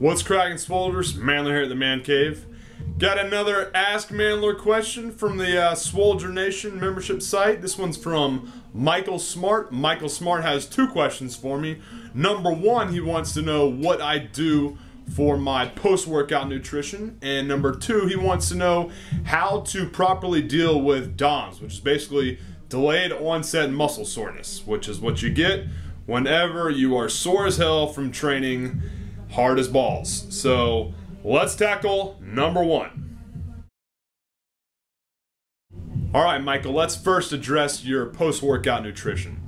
What's cracking, Swolders? Mandler here at the Man Cave. Got another Ask Mandler question from the Swolger Nation membership site. This one's from Michael Smart. Michael Smart has two questions for me. Number one, he wants to know what I do for my post-workout nutrition. And number two, he wants to know how to properly deal with DOMS, which is basically delayed onset muscle soreness, which is what you get whenever you are sore as hell from training hard as balls. So let's tackle number one. All right, Michael, let's first address your post-workout nutrition.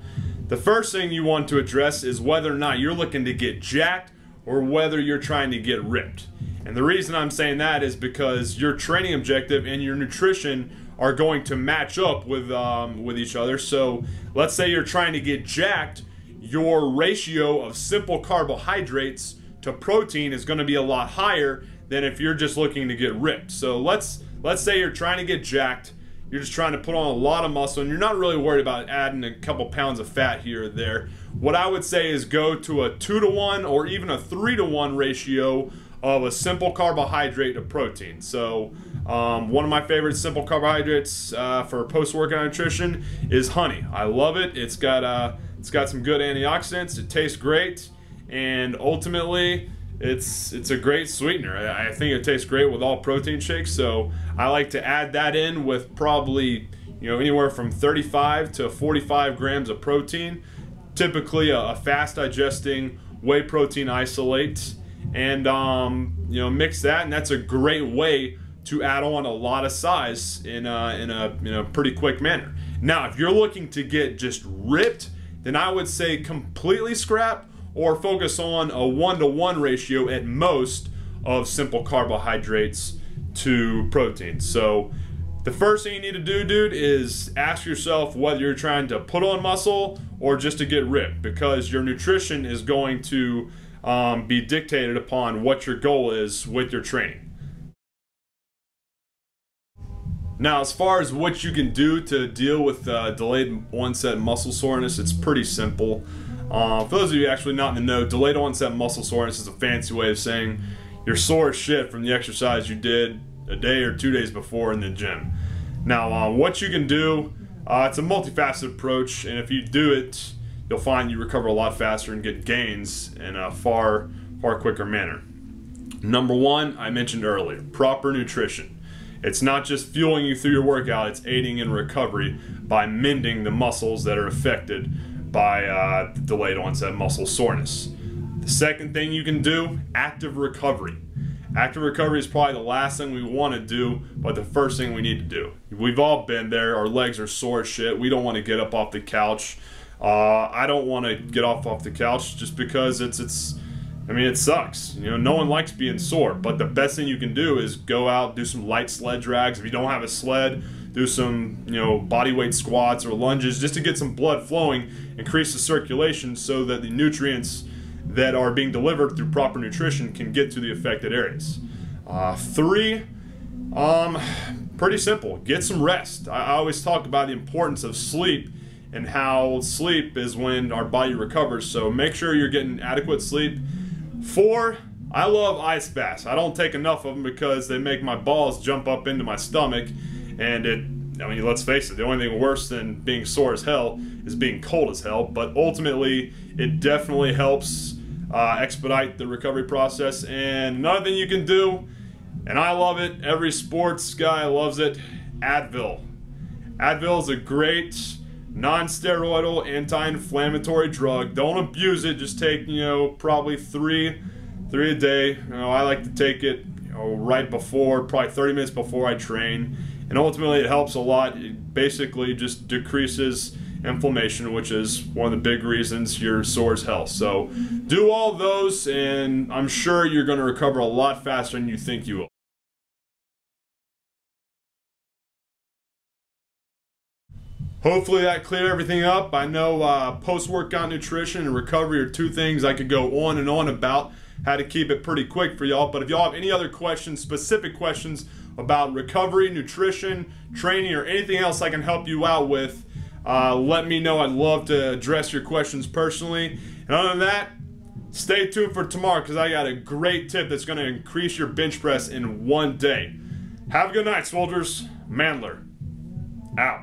The first thing you want to address is whether or not you're looking to get jacked or whether you're trying to get ripped. And the reason I'm saying that is because your training objective and your nutrition are going to match up with each other. So let's say you're trying to get jacked, your ratio of simple carbohydrates to protein is going to be a lot higher than if you're just looking to get ripped. So let's say you're trying to get jacked, you're just trying to put on a lot of muscle and you're not really worried about adding a couple pounds of fat here or there. What I would say is go to a 2-to-1 or even a 3-to-1 ratio of a simple carbohydrate to protein. So one of my favorite simple carbohydrates for post-workout nutrition is honey. I love it. It's got some good antioxidants. It tastes great. And ultimately, it's a great sweetener. I think it tastes great with all protein shakes, so I like to add that in with probably anywhere from 35 to 45 grams of protein, typically a fast digesting whey protein isolate, and mix that, and that's a great way to add on a lot of size in a pretty quick manner. Now, if you're looking to get just ripped, then I would say completely scrap or focus on a 1-to-1 ratio at most of simple carbohydrates to protein. So the first thing you need to do, dude, is ask yourself whether you're trying to put on muscle or just to get ripped, because your nutrition is going to be dictated upon what your goal is with your training. Now, as far as what you can do to deal with delayed onset muscle soreness, it's pretty simple. For those of you actually not in the know, delayed onset muscle soreness is a fancy way of saying you're sore as shit from the exercise you did a day or 2 days before in the gym. Now, what you can do, it's a multifaceted approach, and if you do it, you'll find you recover a lot faster and get gains in a far quicker manner. Number one, I mentioned earlier, proper nutrition. It's not just fueling you through your workout, it's aiding in recovery by mending the muscles that are affected by delayed onset muscle soreness. The second thing you can do, active recovery. Active recovery is probably the last thing we want to do, but the first thing we need to do. We've all been there. Our legs are sore as shit. We don't want to get up off the couch. I don't want to get off the couch just because it sucks. No one likes being sore, but the best thing you can do is go out, do some light sled drags. If you don't have a sled, do some body weight squats or lunges just to get some blood flowing, increase the circulation so that the nutrients that are being delivered through proper nutrition can get to the affected areas. 3, pretty simple, get some rest. I always talk about the importance of sleep and how sleep is when our body recovers, so make sure you're getting adequate sleep. 4, I love ice baths. I don't take enough of them because they make my balls jump up into my stomach, and let's face it, the only thing worse than being sore as hell is being cold as hell, but ultimately it definitely helps expedite the recovery process. And another thing you can do, and I love it, every sports guy loves it, Advil. Advil is a great non-steroidal anti-inflammatory drug. Don't abuse it. Just take probably three a day. I like to take it right before, probably 30 minutes before I train, and ultimately it helps a lot. It basically just decreases inflammation, which is one of the big reasons you're sore as hell. So do all those and I'm sure you're going to recover a lot faster than you think you will. Hopefully that cleared everything up. I know post-workout nutrition and recovery are two things I could go on and on about how to keep it pretty quick for y'all. But if y'all have any other questions, specific questions about recovery, nutrition, training, or anything else I can help you out with, let me know. I'd love to address your questions personally. And other than that, Stay tuned for tomorrow because I got a great tip that's going to increase your bench press in one day. Have a good night, soldiers. Chandler, out.